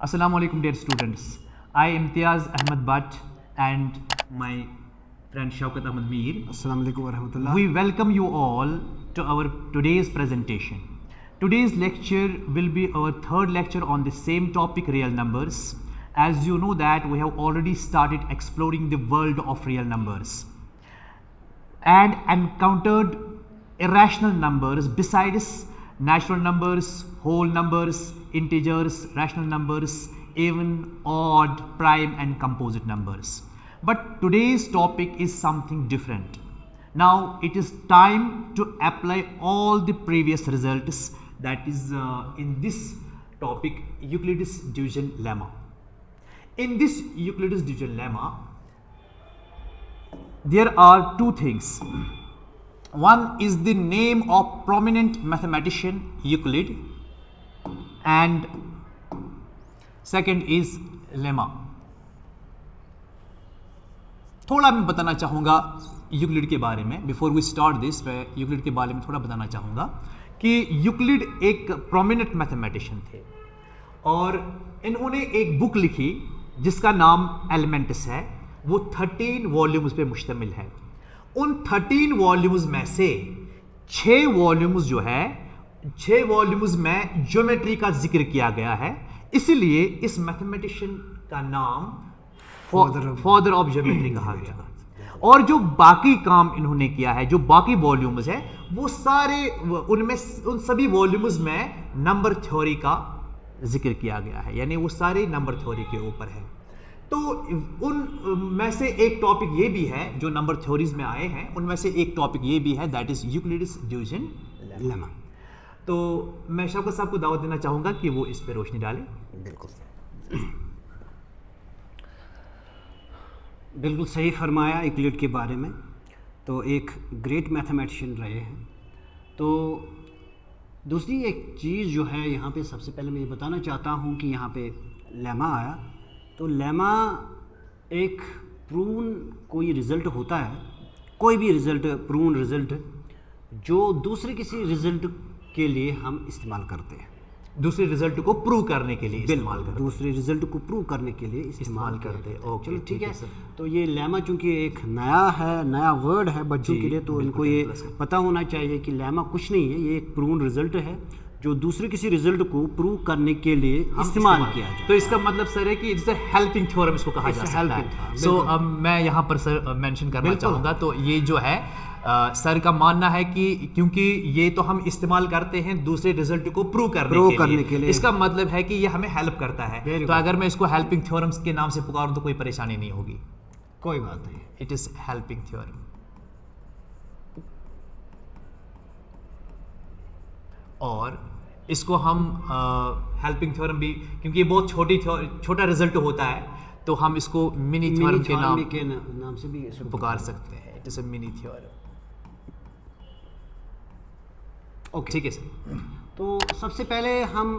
Assalamu alaikum dear students. I Imtiaz Ahmed Butt and my friend Shaukat Ahmed Mir. Assalamu alaikum warahmatullah. We welcome you all to our today's presentation. Today's lecture will be our third lecture on the same topic, real numbers. As you know that we have already started exploring the world of real numbers and encountered irrational numbers besides natural numbers, whole numbers, integers, rational numbers, even odd, prime and composite numbers. But today's topic is something different. Now it is time to apply all the previous results, that is in this topic, Euclid's division lemma. In this Euclid's division lemma, there are two things. One is the name of prominent mathematician Euclid and second is lemma. थोड़ा मैं बताना चाहूँगा Euclid के बारे में. Before we start this, मैं Euclid के बारे में थोड़ा बताना चाहूँगा कि यूक्लिड एक प्रोमिनेंट मैथमेटिशियन थे और इन्होंने एक बुक लिखी जिसका नाम एलिमेंट्स है. वो 13 वॉल्यूम्स पे मुश्तमिल है. उन 13 वॉल्यूम्स में से 6 वॉल्यूम्स जो है, 6 वॉल्यूम्स में ज्योमेट्री का जिक्र किया गया है. इसलिए इस मैथमेटिशियन का नाम फादर ऑफ ज्योमेट्री कहा गया. और जो बाकी काम इन्होंने किया है, जो बाकी वॉल्यूम्स है, वो सारे उनमें उन सभी वॉल्यूम्स में नंबर थ्योरी का जिक्र किया गया है, यानी वो सारे नंबर थ्योरी के ऊपर है. तो उन में से एक टॉपिक ये भी है जो नंबर थ्योरीज में आए हैं, उनमें से एक टॉपिक ये भी है, that is Euclid's division lemma. तो मैं शौकत साहब को दावत देना चाहूँगा कि वो इस पे रोशनी डालें. बिल्कुल सही फरमाया यूक्लिड के बारे में. तो एक ग्रेट मैथमेटिशियन रहे हैं. तो दूसरी एक चीज़ जो है यहाँ पे, सबसे पहले मैं ये बताना चाहता हूँ कि यहाँ पे लेमा आया. तो लेमा एक प्रून कोई रिज़ल्ट होता है, कोई भी रिज़ल्ट, प्रून रिज़ल्ट जो दूसरे किसी रिज़ल्ट के लिए हम इस्तेमाल करते हैं, दूसरे रिजल्ट को प्रूव करने के लिए इस्तेमाल करते हैं. दूसरे रिज़ल्ट को प्रूव करने के लिए इस्तेमाल करते हैं. चलो ठीक है. तो ये लेमा चूँकि एक नया है, नया वर्ड है बच्चों के लिए, तो इनको ये पता होना चाहिए कि लेमा कुछ नहीं है, ये एक प्रून रिज़ल्ट है जो दूसरे किसी रिजल्ट को प्रूव करने के लिए इस्तेमाल किया जाए. तो इसका मतलब सर है कि इट्स अ हेल्पिंग थ्योरम इसको कहा जा सकता है. सो अब मैं यहाँ पर सर मेंशन करना चाहूँगा. तो ये जो है सर का मानना है कि क्योंकि ये तो हम इस्तेमाल करते हैं दूसरे रिजल्ट को प्रूव करने के लिए, इसका मतलब है कि ये हमें हेल्प करता है. तो अगर मैं इसको हेल्पिंग थ्योरम्स के नाम से पुकारूं तो कोई परेशानी नहीं होगी. कोई बात नहीं. It is helping theorem. और इसको हम हेल्पिंग थ्योरम भी, क्योंकि ये बहुत छोटा रिजल्ट होता है, तो हम इसको मिनी थ्योरम के नाम से भी पुकार सकते हैं. It is a mini theorem. Okay, ठीक है सर. तो सबसे पहले हम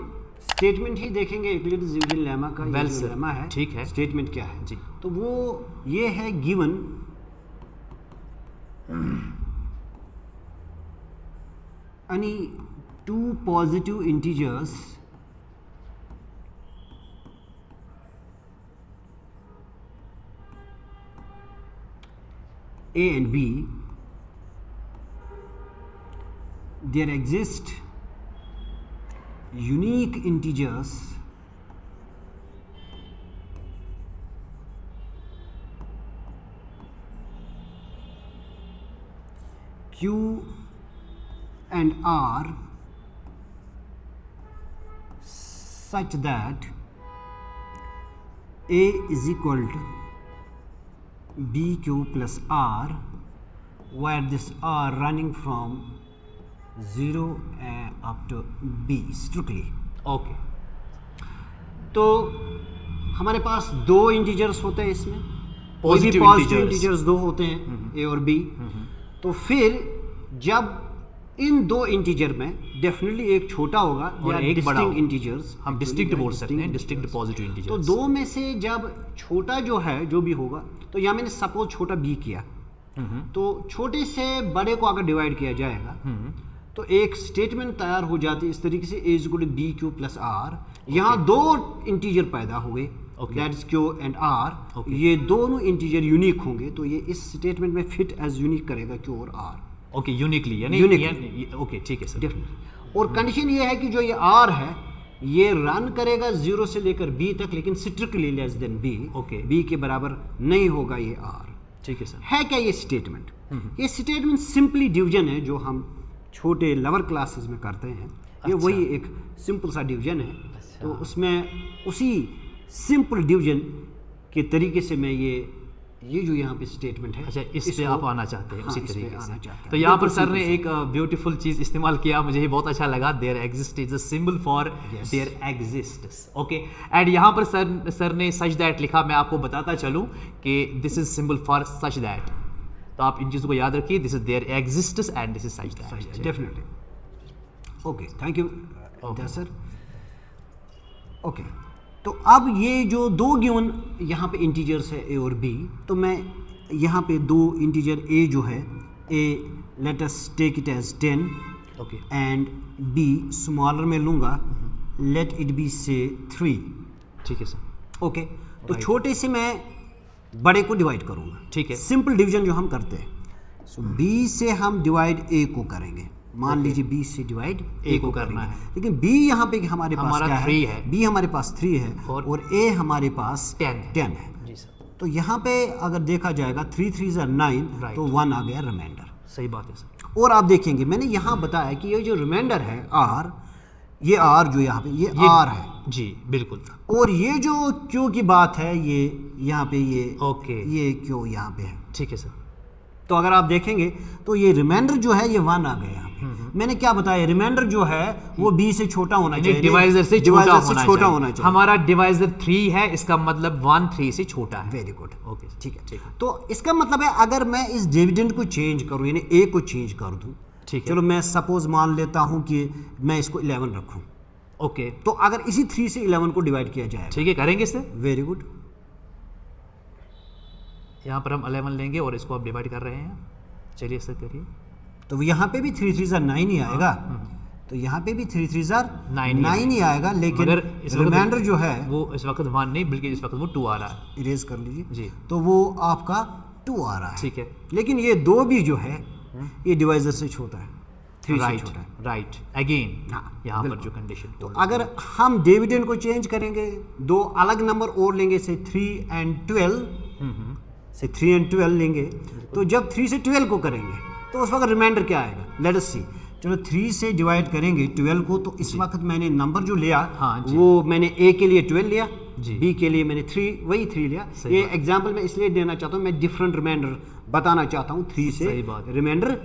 स्टेटमेंट ही देखेंगे यूक्लिड्स डिवीजन लेमा का. लेमा है, ठीक है. स्टेटमेंट क्या है जी? तो वो ये है, given any two positive integers a and b, there exist unique integers q and r such that a is equal to bq plus r, where this r running from 0 up to b strictly. Okay. तो हमारे पास दो integers होते हैं इसमें, positive integers दो होते हैं, a और b. तो फिर जब इन दो इंटीजर में डेफिनेटली एक छोटा होगा और एक बड़ा, इंटीजर्स हम डिस्टिंक्ट बोल सकते हैं, डिस्टिंक्ट पॉजिटिव इंटीजर्स. तो दो में से जब छोटा जो है, जो भी होगा, तो यहाँ मैंने सपोज छोटा b किया, तो छोटे से बड़े को अगर डिवाइड किया जाएगा तो एक स्टेटमेंट तैयार हो जाती है इस तरीके से, a is equal to B Q plus R, यहाँ दो इंटीजर पैदा हुए, Okay. That is Q and R. Okay. ये दोनों इंटीजर यूनिक होंगे, तो ये इस स्टेटमेंट में फिट एज यूनिक करेगा क्यू और आर, ओके, यूनिकली यानी Uniquely. ओके, ठीक है सर। डेफिनेटली। और कंडीशन ये है कि जो ये आर है ये रन करेगा 0 से लेकर बी तक, लेकिन strictly less than B, Okay. B के बराबर नहीं होगा ये आर। ठीक है सर। है क्या ये स्टेटमेंट? ये स्टेटमेंट सिंपली डिवीजन है जो हम छोटे लोअर क्लासेस में करते हैं। ये अच्छा। वही एक सिंपल सा डिवीजन है। तो उसमें उसी सिंपल डिवीजन के तरीके से मैं ये जो यहाँ पे स्टेटमेंट है, अच्छा, इस पे इसको- आप आना चाहते हैं हाँ, उसी इस पे तरीके आना से। चाहते हैं। तो यहाँ पर बिल्कुल सर ने simple एक ब्यूटीफुल चीज इस्तेमाल किया, मुझे ये बहुत अच्छा लगा। There exist is a symbol for Yes. There exists. Okay, and यहाँ पर सर ने सच दैट लिखा। मैं आपको बताता चलूँ कि this is symbol for such that. तो आप इन चीज़ों को याद रखिए, this is there exists and this is such that. Definitely. Okay, thank you sir. Okay, तो अब ये जो दो गिवन यहाँ पे इंटीजर्स है ए और बी, तो मैं यहाँ पे दो इंटीजर ए जो है, A let us take it as 10 okay, and B smaller में लूँगा, लेट इट बी से 3। ठीक है सर। ओके, तो Right. छोटे से मैं बड़े को डिवाइड करूँगा। ठीक है। सिंपल डिवीजन जो हम करते हैं, सो बी से हम डिवाइड ए को करेंगे। मान लीजिए बी से डिवाइड ए को करना करेंगे, है। लेकिन बी यहाँ पे हमारे पास हमारा क्या 3 है? है। बी हमारे पास 3 है और ए हमारे पास 10 है। जी सर। तो यहाँ पे अगर देखा जाएगा 3 3 9, Right. तो 1 आ गया रिमाइंडर। सही बात है सर। और आप देखेंगे मैंने यहाँ बताया कि ये जो रिमाइंडर है आर, ये आर जो यहाँ पे ये आर है, जी बिल्कुल। और ये जो क्यू की बात है ये यहाँ पे ओके, ये क्यू यहाँ पे है। ठीक है सर। तो अगर आप देखेंगे तो ये रिमाइंडर जो है ये 1 आ गया यहाँ पे। मैंने क्या बताया, रिमाइंडर जो है वो बी से छोटा होना चाहिए, डिवाइजर से डिवाइजर से छोटा छोटा होना चाहिए। हमारा डिवाइजर 3 है, इसका मतलब 1 3 से छोटा है। वेरी गुड, ओके, ठीक है। ठीक है, तो इसका मतलब है अगर मैं इस डिविडेंड को चेंज करूँ, यानी ए को चेंज कर दूँ, ठीक है। चलो मैं सपोज मान लेता हूँ कि मैं इसको 11 रखूँ, ओके, तो अगर इसी 3 से 11 को डिवाइड किया जाए, ठीक है, करेंगे इससे। Very good. यहाँ पर हम 11 लेंगे और इसको आप डिवाइड कर रहे हैं। चलिए सर करिए। तो यहाँ पे भी 3 3 9 ही आएगा, तो यहाँ पे भी 3 3 9 ही आएगा, लेकिन मगर इस वक्त रिमाइंडर जो है वो इस वक्त 1 नहीं बल्कि इस वक्त वो 2 आ रहा है। इरेज कर लीजिए जी, तो वो आपका 2 आ रहा है। ठीक है। लेकिन ये 2 भी जो है ये डिवाइजर से छोटा है, 3 से राइट छोटा है। राइट, अगेन हाँ, यहाँ पर बिल्कुल। जो कंडीशन तो अगर हम डिविडेंड को चेंज करेंगे, दो अलग नंबर और लेंगे, से 3 and 12, से 3 and 12 लेंगे, तो जब 3 से 12 को करेंगे तो उस वक्त रिमाइंडर क्या आएगा, लेट अस सी। चलो 3 से डिवाइड करेंगे 12 को, तो इस वक्त मैंने नंबर जो लिया, हाँ जी। वो मैंने ए के लिए 12 लिया, जी। बी के लिए मैंने 3 लिया। सही ये बात। एग्जाम्पल मैं इसलिए देना चाहता हूँ, मैं डिफरेंट रिमाइंडर बताना चाहता हूँ। 3 से सही बात। रिमाइंडर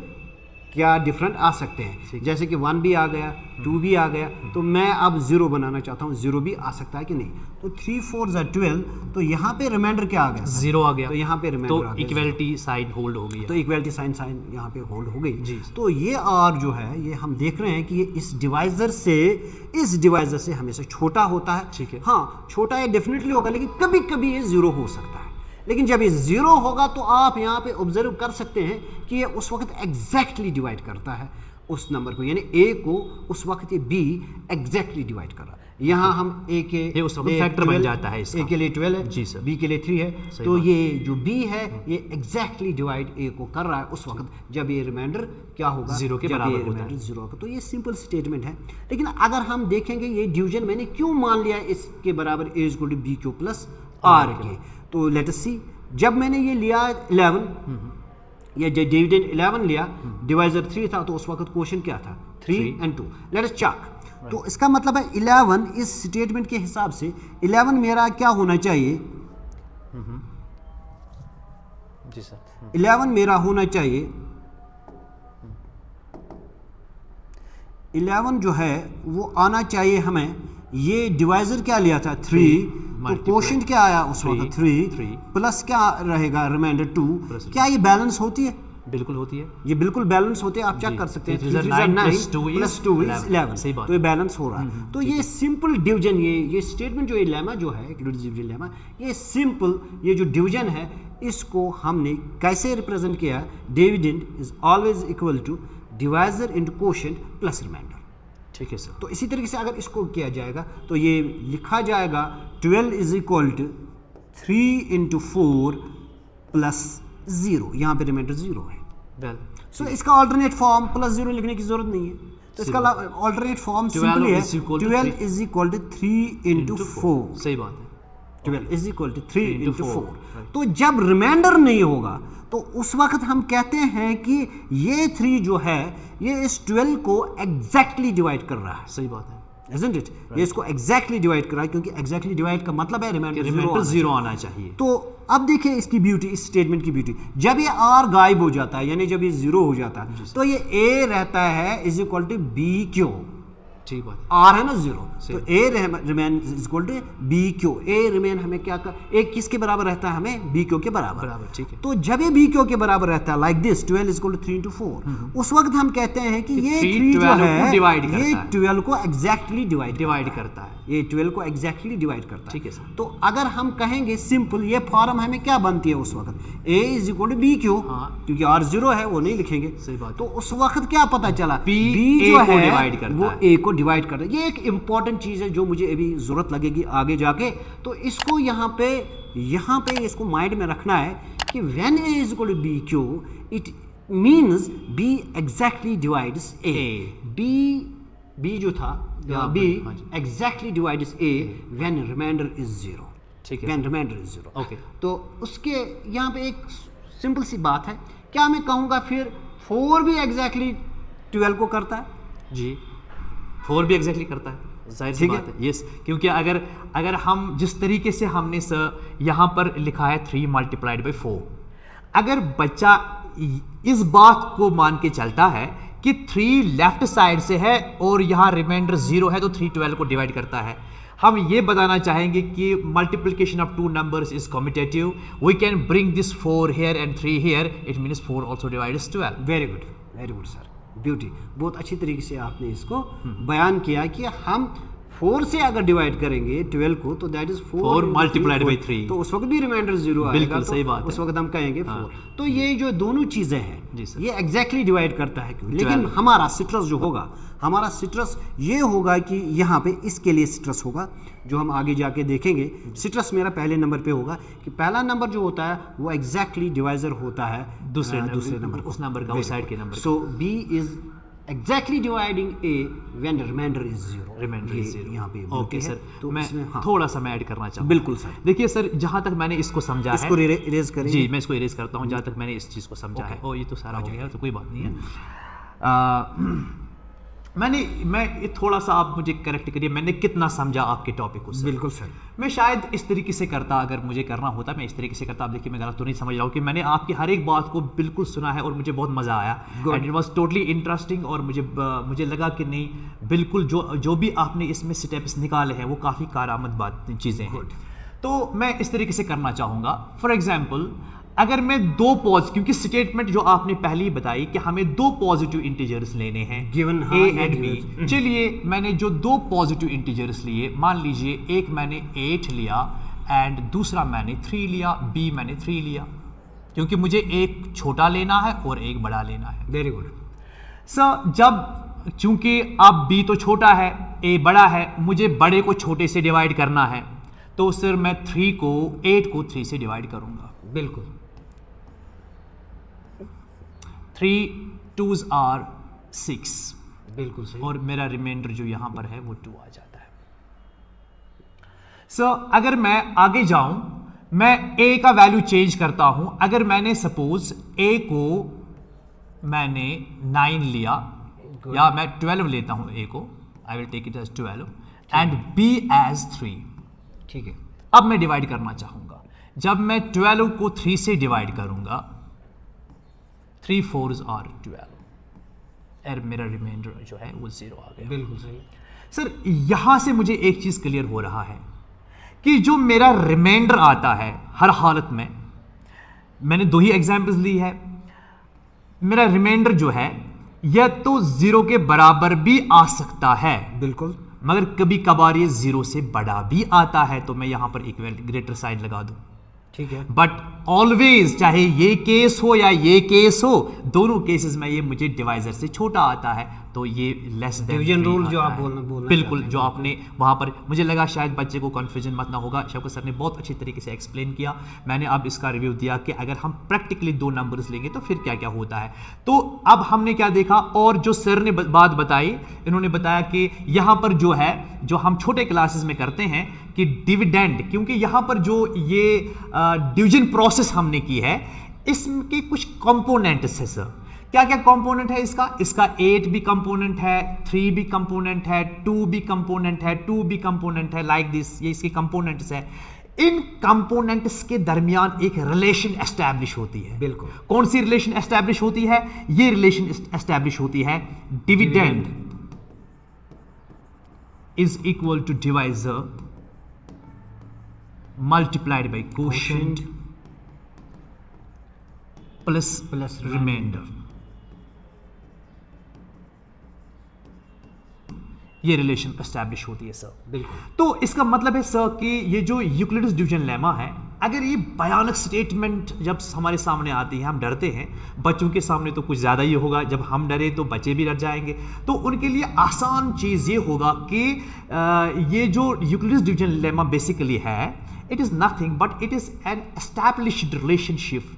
क्या डिफरेंट आ सकते हैं, जैसे कि 1 भी आ गया, 2 भी आ गया, तो मैं अब 0 बनाना चाहता हूँ, 0 भी आ सकता है कि नहीं। तो 3 4 12, तो यहाँ पे रिमाइंडर क्या आ गया, 0 आ गया, तो यहाँ पे रिमाइंडर आ तो गया, इक्वलिटी साइन होल्ड हो गई तो है। इक्वलिटी साइन यहाँ पे होल्ड हो गई। जी। तो ये आर जो है ये हम देख रहे हैं कि ये इस डिवाइजर से हमेशा छोटा होता है। ठीक है। हाँ, छोटा ये डेफिनेटली होगा, लेकिन कभी कभी ये 0 हो सकता है। लेकिन जब ये 0 होगा तो आप यहाँ पे ऑब्जर्व कर सकते हैं कि ये उस वक्त एग्जैक्टली डिवाइड करता है उस नंबर को, यानी ए को उस वक्त ये बी एग्जैक्टली डिवाइड कर रहा है। यहाँ हम ए के ये उस वक्त लिए फैक्टर बन 12 जाता है इसका। ए के लिए 12 है, जी सर। बी के लिए 3 है, सही तो बात। ये जो बी है ये एग्जैक्टली डिवाइड ए को कर रहा है उस वक्त जब ये रिमाइंडर क्या होगा, 0 के जब बराबर ये होता है। रिमाइंडर 0 होगा। तो ये सिंपल स्टेटमेंट है। लेकिन अगर हम देखेंगे ये डिवीजन मैंने क्यों मान लिया इसके बराबर A equal to B Q plus R के, तो लेट अस सी। जब मैंने ये लिया 11 या डिविडेंड 11 लिया, डिवाइजर 3 था, तो उस वक्त क्वेश्चन क्या था, 3 and 2। Let us check. तो इसका मतलब है 11 इस स्टेटमेंट के हिसाब से 11 मेरा क्या होना चाहिए, जी सर। 11 मेरा होना चाहिए, 11 जो है वो आना चाहिए हमें, ये डिवाइजर क्या लिया था 3, तो क्वोशंट क्या आया उस वक्त 3 प्लस क्या रहेगा रिमाइंडर 2। क्या ये बैलेंस होती है, बिल्कुल होती है। ये बिल्कुल बैलेंस होते हैं, आप चेक जी। कर सकते हैं। 3 3 9 प्लस 2 इज 11, सही बात। तो ये बैलेंस हो रहा है। तो ये सिंपल डिवीजन, ये स्टेटमेंट जो ये लेमा जो है लेमा, ये सिंपल ये जो डिवीजन है इसको हमने कैसे रिप्रेजेंट किया, dividend is always equal to divisor into quotient plus remainder. ठीक है सर। तो इसी तरीके से अगर इसको किया जाएगा तो ये लिखा जाएगा 12 is equal to 3 into 4 plus 0, यहाँ पे रिमाइंडर 0 है। वेल सो इसका ऑल्टरनेट फॉर्म प्लस 0 लिखने की जरूरत नहीं है, तो इसका ऑल्टरनेट फॉर्म सिंपली है 12 इज इक्वल टू 3 इंटू 4। सही बात है, 12 इज इक्वल टू 3 इंटू 4। तो जब रिमाइंडर नहीं होगा तो उस वक्त हम कहते हैं कि ये 3 जो है ये इस 12 को एग्जैक्टली डिवाइड कर रहा है। सही बात है, Isn't it? ये इसको एग्जैक्टली डिवाइड कर रहा है, क्योंकि एग्जैक्टली डिवाइड का मतलब है रिमाइंडर 0 आना चाहिए। तो अब देखिए इसकी ब्यूटी, इस स्टेटमेंट की ब्यूटी, जब ये आर गायब हो जाता है यानी जब ये 0 हो जाता है तो ये ए रहता है is equal to B Q. ठीक बात है, आर है ना 0, तो A remain is equal to B Q. A remain हमें क्या कर, ए किसके बराबर रहता है, हमें बी क्यू के बराबर। ठीक है। तो जब ये बी क्यू के बराबर रहता है like this 12 is equal to 3 into 4, उस वक्त हम कहते हैं कि ये 3 जो है ये 12 को एग्जैक्टली डिवाइड करता है, ये 12 को एग्जैक्टली डिवाइड करता है। ठीक है सर। तो अगर हम कहेंगे सिंपल, ये फॉर्म हमें क्या बनती है उस वक्त, A is equal to B Q, क्योंकि आर 0 है वो नहीं लिखेंगे। सही बात। तो उस वक्त क्या पता चला, बी जो है डिवाइड करता वो ए को डिवाइड करता है। ये एक इंपॉर्टेंट चीज है जो मुझे अभी जरूरत लगेगी आगे जाके, तो इसको यहाँ पे इसको माइंड में रखना है कि when A is equal to B Q it means B exactly divides A. B जो था B exactly divides A when remainder is 0। ठीक है, व्हेन रिमाइंडर इज 0। ओके, तो उसके यहाँ पे एक सिंपल सी बात है, क्या मैं कहूँगा फिर 4 भी एग्जैक्टली 12 को करता है? जी 4 भी एग्जैक्टली करता है, जाहिर सी बात है। यस, क्योंकि अगर हम जिस तरीके से हमने यहाँ पर लिखा है 3 मल्टीप्लाइड बाई 4, अगर बच्चा इस बात को मान के चलता है कि 3 लेफ्ट साइड से है और यहाँ रिमाइंडर 0 है तो 3 12 को डिवाइड करता है, हम ये बताना चाहेंगे कि multiplication of 2 numbers is commutative, we can bring this 4 here and 3 here, it means 4 also divides 12। Very good sir, beauty, बहुत अच्छी तरीके से आपने इसको बयान किया कि हम 4 से अगर डिवाइड करेंगे 12 को तो दैट इज 4 मल्टीप्लाइड बाई 3, तो उस वक्त भी रिमाइंडर 0 आएगा। बिल्कुल सही बात उस वक्त हम कहेंगे 4। तो ये जो दोनों चीज़ें हैं ये एग्जैक्टली डिवाइड करता है क्यों, लेकिन हमारा सिट्रस जो होगा, हमारा सिट्रस ये होगा कि यहाँ पे इसके लिए सिट्रस होगा जो हम आगे जाके देखेंगे। सिट्रस मेरा पहले नंबर पे होगा कि पहला नंबर जो होता है वो एग्जैक्टली डिवाइजर होता है दूसरे नंबर, उस नंबर का, उस साइड के number. So B is exactly dividing a when the remainder is 0। Remainder is 0 यहाँ पे ओके सर। तो मैं हाँ। थोड़ा सा मैं ऐड करना चाहूँगा। बिल्कुल सर। देखिए सर, जहाँ तक मैंने इसको समझा इसको है, इरेज करें जी मैं इसको इरेज करता हूँ जहाँ तक मैंने इस चीज़ को समझा है। ओ ये तो सारा हो गया तो कोई बात नहीं है। मैं ये थोड़ा सा आप मुझे करेक्ट करिए, मैंने कितना समझा आपके टॉपिक को सर। बिल्कुल सर। मैं शायद इस तरीके से करता, अगर मुझे करना होता मैं इस तरीके से करता। आप देखिए मैं गलत तो नहीं समझ रहा हूँ कि मैंने आपकी हर एक बात को बिल्कुल सुना है और मुझे बहुत मज़ा आया and it was totally interesting, और मुझे लगा कि नहीं बिल्कुल जो भी आपने इसमें स्टेप्स निकाले हैं वो काफ़ी कारआमद चीज़ें हैं। तो मैं इस तरीके से करना चाहूँगा। फॉर एग्जाम्पल, अगर मैं 2 क्योंकि स्टेटमेंट जो आपने पहले ही बताई कि हमें 2 पॉजिटिव इंटीजर्स लेने हैं गिवन a एंड b। चलिए मैंने जो 2 पॉजिटिव इंटीजर्स लिए, मान लीजिए एक मैंने 8 लिया एंड दूसरा मैंने 3 लिया, b मैंने 3 लिया, क्योंकि मुझे एक छोटा लेना है और एक बड़ा लेना है। वेरी गुड सर, जब चूंकि अब b तो छोटा है a बड़ा है, मुझे बड़े को छोटे से डिवाइड करना है, तो सर मैं 8 को 3 से डिवाइड करूंगा। बिल्कुल। 3 2s are 6, बिल्कुल सही। और मेरा रिमाइंडर जो यहां पर है वो 2 आ जाता है। सर अगर मैं आगे जाऊं, मैं a का वैल्यू चेंज करता हूं। अगर मैंने सपोज a को मैंने 9 लिया, या मैं 12 लेता हूं a को, I will take it as 12 and b as 3। ठीक है। अब मैं डिवाइड करना चाहूंगा। जब मैं 12 को 3 से डिवाइड करूंगा, 3 4s are 12, और मेरा रिमाइंडर जो है वो 0 आ गया। बिल्कुल सही। सर यहां से मुझे एक चीज क्लियर हो रहा है कि जो मेरा रिमाइंडर आता है हर हालत में, मैंने 2 ही एग्जांपल्स ली है, मेरा रिमाइंडर जो है यह तो 0 के बराबर भी आ सकता है, बिल्कुल, मगर कभी कभार ये 0 से बड़ा भी आता है, तो मैं यहां पर इक्वल ग्रेटर साइन लगा दूं। ठीक है। बट ऑलवेज, चाहे ये केस हो या ये केस हो, दोनों केसेस में ये मुझे डिवाइजर से छोटा आता है, तो तो ये लेस देन डिवीजन रूल जो आप बोलना बिल्कुल, जो आपने वहाँ पर, मुझे लगा शायद बच्चे को कन्फ्यूजन मत ना होगा। शौकत सर ने बहुत अच्छी तरीके से एक्सप्लेन किया। मैंने अब इसका रिव्यू दिया कि अगर हम प्रैक्टिकली 2 नंबर्स लेंगे तो फिर क्या क्या होता है। तो अब हमने क्या देखा, और जो सर ने बात बताई, इन्होंने बताया कि यहाँ पर जो है, जो हम छोटे क्लासेस में करते हैं कि डिविडेंड, क्योंकि यहाँ पर जो ये डिवीजन प्रोसेस हमने की है, इसके कुछ कंपोनेंट्स है सर। क्या क्या कंपोनेंट है इसका? इसका 8 भी कंपोनेंट है, 3 भी कंपोनेंट है, 2 भी कंपोनेंट है, 2 भी कंपोनेंट है, लाइक दिस, ये इसके कंपोनेंट्स है। इन कंपोनेंट्स के दरमियान एक रिलेशन एस्टैब्लिश होती है। बिल्कुल। कौन सी रिलेशन एस्टैब्लिश होती है? ये रिलेशन एस्टैब्लिश होती है dividend is equal to divisor multiplied by quotient plus remainder. ये रिलेशन एस्टैब्लिश होती है सर। बिल्कुल। तो इसका मतलब है सर कि ये जो यूक्लिड्स डिवीजन लेमा है, अगर ये भयानक स्टेटमेंट जब हमारे सामने आती है, हम डरते हैं, बच्चों के सामने तो कुछ ज़्यादा ही होगा, जब हम डरे तो बच्चे भी डर जाएंगे। तो उनके लिए आसान चीज़ ये होगा कि ये जो यूक्लिड्स डिवीजन लेमा बेसिकली है, it is nothing but it is an established relationship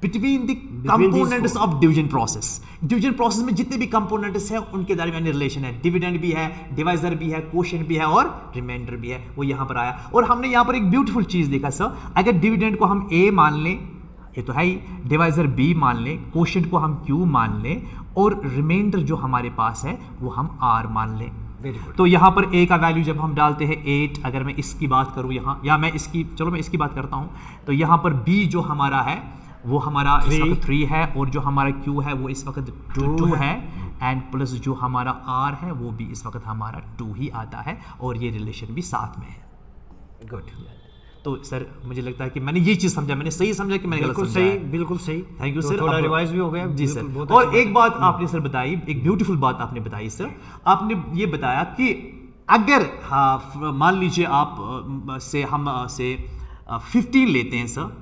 between the components of division process. Division process में जितने भी कंपोनेंट्स हैं उनके दरमियान रिलेशन है। डिविडेंड भी है, डिवाइजर भी है, कोशेंट भी है और रिमाइंडर भी है, वो यहाँ पर आया। और हमने यहाँ पर एक ब्यूटीफुल चीज़ देखा सर, अगर डिविडेंड को हम A मान लें, ये तो है ही, डिवाइजर B मान लें, कोशेंट को हम Q मान लें, और रिमाइंडर जो हमारे पास है वो हम R मान लें। तो यहाँ पर A का वैल्यू जब हम डालते हैं 8, अगर मैं इसकी बात करूँ यहाँ, या मैं इसकी, चलो मैं इसकी बात करता हूँ, तो यहाँ पर B जो हमारा है वो हमारा इस वक्त 3 है, और जो हमारा Q है वो इस वक्त 2 है, एंड प्लस जो हमारा R है वो भी इस वक्त हमारा 2 ही आता है, और ये रिलेशन भी साथ में है। गुड। तो सर मुझे लगता है कि मैंने ये चीज़ समझा, मैंने सही समझा कि मैंने गलत समझा है। बिल्कुल सही। थैंक यू तो सर। थोड़ा रिवाइज भी हो गया जी सर। बहुत और एक बात आपने सर बताई, एक ब्यूटीफुल बात आपने बताई सर, आपने ये बताया कि अगर मान लीजिए आप से हम से 15 लेते हैं सर,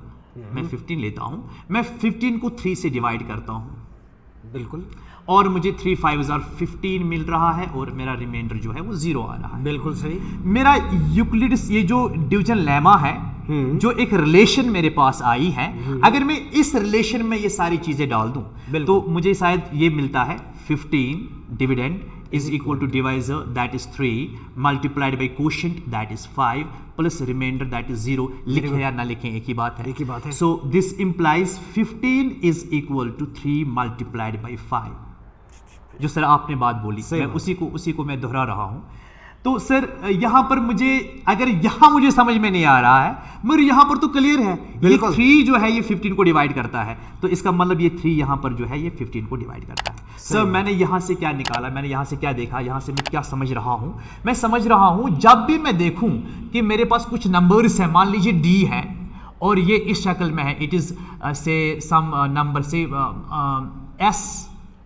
मैं 15 लेता हूं, मैं 15 को 3 से डिवाइड करता हूं, बिल्कुल, और मुझे 3 5 आर 15 मिल रहा है, और मेरा रिमाइंडर जो है वो 0 आ रहा है। बिल्कुल सही। मेरा यूक्लिड्स ये जो डिवीजन लेमा है, जो एक रिलेशन मेरे पास आई है, अगर मैं इस रिलेशन में ये सारी चीजें डाल दूं तो मुझे शायद ये मिलता है 15 dividend is equal to divisor, that is 3, multiplied by quotient, that is 5, plus remainder, that is 0. लिखें या ना लिखें एक ही बात है। एक ही बात है। So this implies 15 is equal to 3 multiplied by 5. जो सर आपने बात बोली, मैं उसी को मैं दोहरा रहा हूँ। तो सर यहाँ पर मुझे, अगर यहाँ मुझे समझ में नहीं आ रहा है, मगर यहाँ पर तो क्लियर है, ये 3 जो है ये 15 को डिवाइड करता है, तो इसका मतलब ये 3 यहाँ पर जो है ये 15 को डिवाइड करता है। सर मैंने यहाँ से क्या निकाला, मैंने यहाँ से क्या देखा, यहाँ से मैं क्या समझ रहा हूँ? मैं समझ रहा हूँ जब भी मैं देखूँ कि मेरे पास कुछ नंबर्स है, मान लीजिए D है और ये इस शक्ल में है, इट इज़ से सम नंबर से S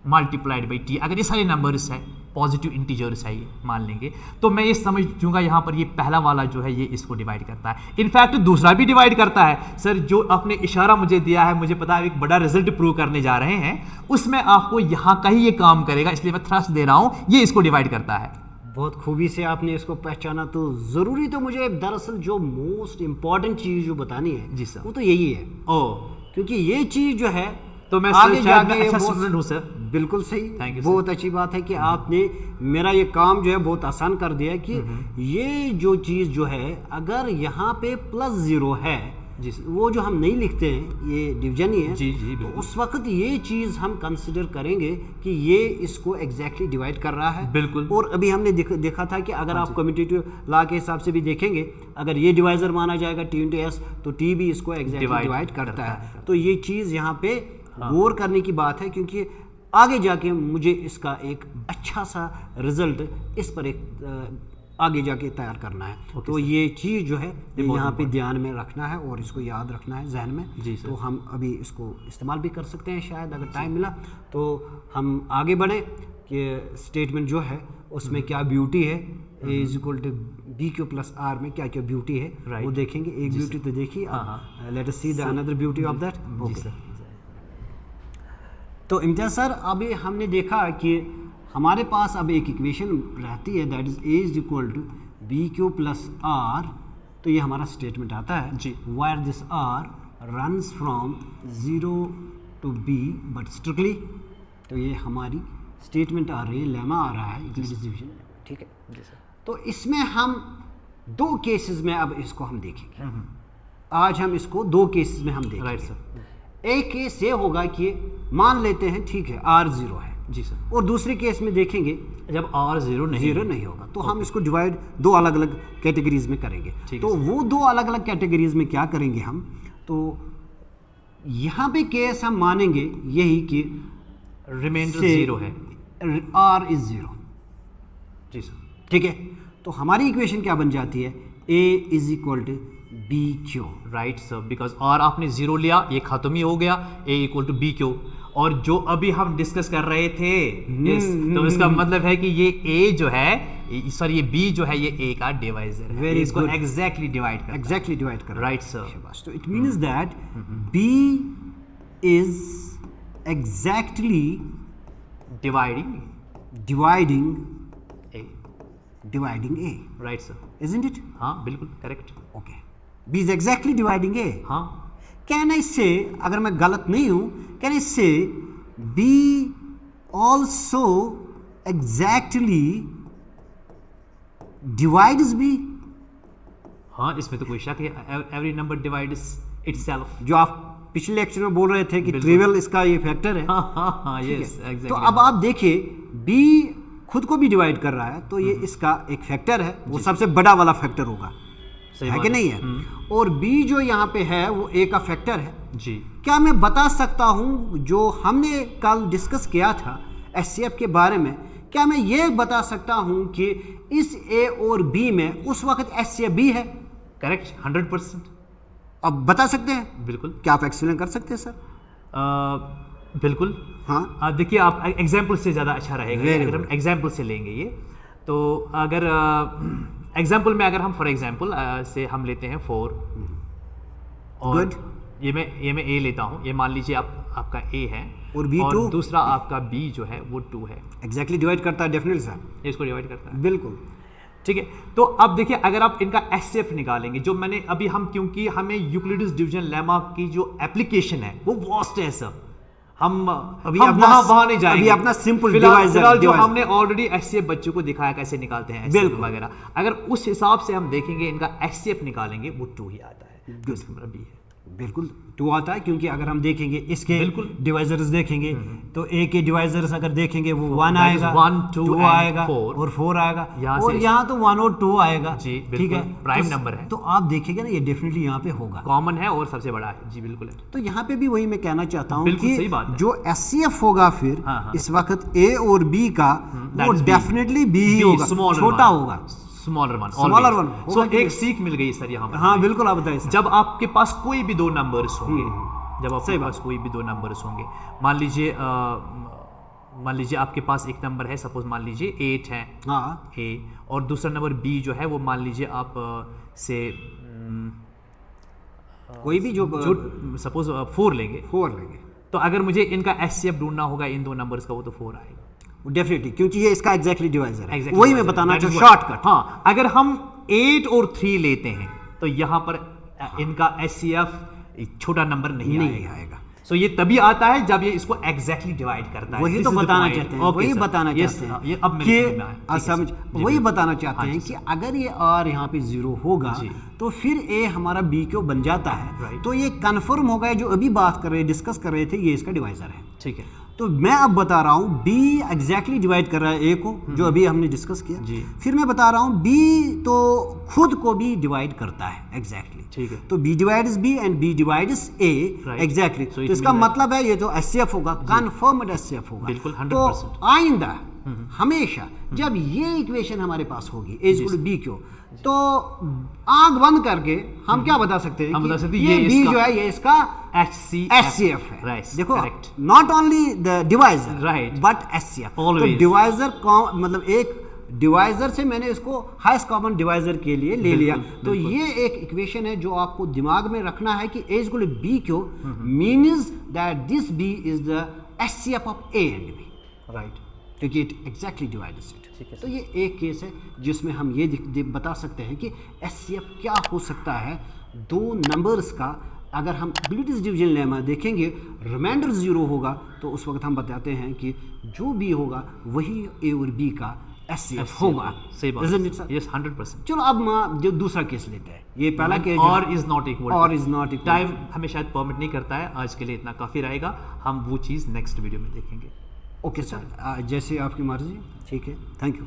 मल्टीप्लाइड बाई T, अगर ये सारे नंबर्स है, पॉजिटिव इंटीजर्स है ये मान लेंगे, तो मैं ये समझ दूंगा यहाँ पर ये पहला वाला जो है ये इसको डिवाइड करता है। इनफैक्ट दूसरा भी डिवाइड करता है। सर जो आपने इशारा मुझे दिया है, मुझे पता है एक बड़ा रिजल्ट प्रूव करने जा रहे हैं, उसमें आपको यहाँ का ही ये काम करेगा, इसलिए मैं थ्रस्ट दे रहा हूँ, ये इसको डिवाइड करता है। बहुत खूबी से आपने इसको पहचाना। तो ज़रूरी तो मुझे दरअसल जो मोस्ट इम्पॉर्टेंट चीज़ जो बतानी है जी सर, वो तो यही है। क्योंकि ये चीज़ जो है तो मैं आगे जाके अच्छा स्टूडेंट हूं सर। बिल्कुल सही, थैंक यू। बहुत अच्छी बात है कि आपने मेरा ये काम जो है बहुत आसान कर दिया कि ये जो चीज़ जो है अगर यहाँ पे +0 है, वो जो हम नहीं लिखते हैं, ये डिवीजन ही है, जी जी, तो उस वक्त ये चीज़ हम कंसिडर करेंगे कि ये इसको एग्जैक्टली डिवाइड कर रहा है। बिल्कुल। और अभी हमने देखा था कि अगर आप कम्यूटेटिव लॉ के हिसाब से भी देखेंगे, अगर ये डिवाइजर माना जाएगा T × S, तो T भी इसको एग्जैक्टली डिवाइड करता है। तो ये चीज़ यहाँ पे गौर करने की बात है, क्योंकि आगे जाके मुझे इसका एक अच्छा सा रिजल्ट इस पर एक आगे जाके तैयार करना है। तो ये चीज़ जो है यहाँ पे ध्यान में रखना है और इसको याद रखना है जहन में। जी तो हम अभी इसको इस्तेमाल भी कर सकते हैं, शायद अगर टाइम मिला तो हम आगे बढ़े कि स्टेटमेंट जो है उसमें क्या ब्यूटी है, A = BQ + R में क्या क्या ब्यूटी है, वो देखेंगे। एक ब्यूटी तो देखिए, let us see the another beauty of that. तो इम्तियाज़ सर, अभी हमने देखा कि हमारे पास अब एक इक्वेशन रहती है that is A is equal to B Q plus R. तो ये हमारा स्टेटमेंट आता है जी। Where this R runs from 0 to B but strictly. तो ये हमारी स्टेटमेंट आ रही है, लेमा आ रहा है डिस्ट्रीब्यूशन, ठीक है। जी सर। तो इसमें हम दो केसेस में अब इसको हम देखेंगे। आज हम इसको दो केसेस में हम देखेंगे। Right sir. एक केस ये होगा कि मान लेते हैं ठीक है आर 0 है जी सर। और दूसरे केस में देखेंगे जब R 0 नहीं होगा तो हम इसको डिवाइड दो अलग अलग कैटेगरीज में करेंगे। ठीक तो है वो दो अलग अलग कैटेगरीज में क्या करेंगे हम, तो यहाँ पे केस हम मानेंगे यही कि रिमाइंडर से 0 है। R इज 0, जी सर। ठीक है। तो हमारी इक्वेशन क्या बन जाती है, A is equal to B Q. Right sir, because R आपने 0 लिया, ये खत्म ही हो गया, A equal to B Q. और जो अभी हम डिस्कस कर रहे थे yes, तो इसका मतलब है कि ये A जो है, सर ये B जो है, ये A का डिवाइजर है। Very इसको good. एग्जैक्टली डिवाइड कर एग्जैक्टली डिवाइड कर राइट सर। तो it means that B is exactly dividing dividing A, right sir. isn't it? हाँ बिल्कुल correct. Okay. B is exactly dividing A. हाँ Can I say, अगर मैं गलत नहीं हूँ, can I say B also exactly divides B? हाँ, इसमें तो कोई शक है, एवरी नंबर डिवाइड्स इटसेल्फ। जो आप पिछले लेक्चर में बोल रहे थे कि ट्रिवियल इसका ये फैक्टर है। हाँ ठीक यस है? एग्जैक्टली। तो अब आप देखिए B खुद को भी डिवाइड कर रहा है, तो ये इसका एक फैक्टर है, वो सबसे बड़ा वाला फैक्टर होगा, है कि नहीं है। और B जो यहाँ पे है वो A का फैक्टर है जी। क्या मैं बता सकता हूँ जो हमने कल डिस्कस किया था SCF के बारे में, क्या मैं ये बता सकता हूँ कि इस A और B में उस वक्त SCF B है? करेक्ट 100%। अब बता सकते हैं? बिल्कुल। क्या आप एक्सप्लेन कर सकते हैं सर? बिल्कुल। हाँ देखिए आप एग्जाम्पल से ज़्यादा अच्छा रहेगा Very अगर हम एग्जाम्पल से लेंगे ये। तो अगर एग्जाम्पल में अगर हम फॉर एग्जाम्पल से हम लेते हैं 4 और Good. ये मैं A लेता हूँ, ये मान लीजिए आपका A है और B 2, दूसरा आपका B जो है वो 2 है। एग्जैक्टली डिवाइड करता है, डेफिनेटली सर, ये इसको डिवाइड करता है। बिल्कुल। ठीक है। तो अब देखिए अगर आप इनका एचसीएफ निकालेंगे, जो मैंने अभी हम, क्योंकि हमें यूक्लिडियस डिवीजन लेमा की जो एप्लीकेशन है वो वास्ट है सर, हम वहां नहीं जाएंगे। अभी अपना सिंपल फिलहाल डिवाइजर जो हमने ऑलरेडी एचसीएफ बच्चों को दिखाया कैसे निकालते हैं एचसीएफ वगैरह, अगर उस हिसाब से हम देखेंगे इनका एचसीएफ निकालेंगे वो 2 ही आता है, जो इसका B है। बिल्कुल 2 आता है, क्योंकि अगर हम देखेंगे इसके बिल्कुल डिवाइजर्स देखेंगे तो A के डिवाइजर्स अगर देखेंगे वो 1 that is आएगा, 1, 2 आएगा 4 और 4 आएगा, यहाँ और से यहाँ तो 1 और 2 आएगा। जी ठीक बिल्कुल, है, प्राइम तो नंबर है, तो आप देखेंगे ना ये डेफिनेटली यहाँ पे होगा, कॉमन है और सबसे बड़ा है। जी बिल्कुल है। तो यहाँ पे भी वही मैं कहना चाहता हूँ बिल्कुल कि सही बात है। जो SCF होगा फिर हाँ। इस वक्त A और B का वो that is B. Definitely B ही होगा, smaller छोटा one. होगा, स्मॉलर वन। Smaller one सो होगा एक सीख मिल गई सर यहाँ पर। हाँ बिल्कुल, आप बताइए सर। जब आपके पास कोई भी 2 नंबर्स होंगे, जब आपके पास कोई भी 2 नंबर्स होंगे, मान लीजिए आपके पास एक नंबर है, सपोज मान लीजिए 8 है हाँ A, और दूसरा नंबर B जो है वो मान लीजिए आप से कोई भी जो सपोज 4 लेंगे। 4 लेंगे, तो अगर मुझे इनका एचसीएफ ढूंढना होगा इन 2 नंबर्स का, वो तो 4 आएगा डेफिनेटली, क्योंकि ये इसका एग्जैक्टली डिवाइजर है। Exactly वही मैं divisor. बताना That is चाहूँ, what- शॉर्टकट। हाँ, अगर हम 8 और 3 लेते हैं तो यहाँ पर इनका एचसीएफ छोटा नंबर नहीं आएगा। सो ये तभी आता है जब ये इसको एग्जैक्टली डिवाइड करता है। वही तो बताना चाहते हैं, वही बताना चाहते हैं ये अब कि मेरे समझ में आया। समझ वही बताना चाहते हैं कि अगर ये R यहाँ पे 0 होगा तो फिर A हमारा B क्यों बन जाता है, तो ये कन्फर्म होगा, जो अभी बात कर रहे डिस्कस कर रहे थे, ये इसका डिवाइजर है। ठीक है। तो मैं अब बता रहा हूँ B एग्जैक्टली डिवाइड कर रहा है A को, जो अभी हमने डिस्कस किया। फिर मैं बता रहा हूँ B तो खुद को भी डिवाइड करता है एग्जैक्टली। ठीक है। तो B divides B and B divides A exactly. तो इसका मतलब है ये तो SCF होगा, कन्फर्म्ड SCF होगा। बिल्कुल 100%। तो आइंदा हमेशा जब ये इक्वेशन हमारे पास होगी A इक्वल टू B क्यों, तो आंख बंद करके हम क्या बता सकते हैं, हम बता सकते हैं ये ये B जो है ये इसका SCF है। राइट, देखो correct. Not only the divisor right but SCF। तो Always. डिवाइजर मतलब एक डिवाइजर से मैंने इसको हाईएस्ट कॉमन डिवाइजर के लिए ले लिया। तो ये एक इक्वेशन है जो आपको दिमाग में रखना है कि A इक्वल टू B क्यों means that this B is the SCF of A and B। Right. क्योंकि इट एग्जैक्टली डिवाइड्स ठीक है इट। तो ये एक केस है जिसमें हम ये बता सकते हैं कि SCF क्या हो सकता है। दो नंबर्स का अगर हम ग्लूटिस डिवीजन लेमा देखेंगे, रिमाइंडर 0 होगा, तो उस वक्त हम बताते हैं कि जो भी होगा वही A और B का SCF होगा। सही बात Isn't it, sir? यस 100%। चलो अब जो दूसरा केस लेते हैं, ये पहला केस और इज नॉट इक्वल, और इज नॉट इक्वल, टाइम हमें शायद परमिट नहीं करता है। आज के लिए इतना काफ़ी रहेगा, हम वो चीज़ नेक्स्ट वीडियो में देखेंगे। ओके सर, जैसे आपकी मर्जी। ठीक है, थैंक यू।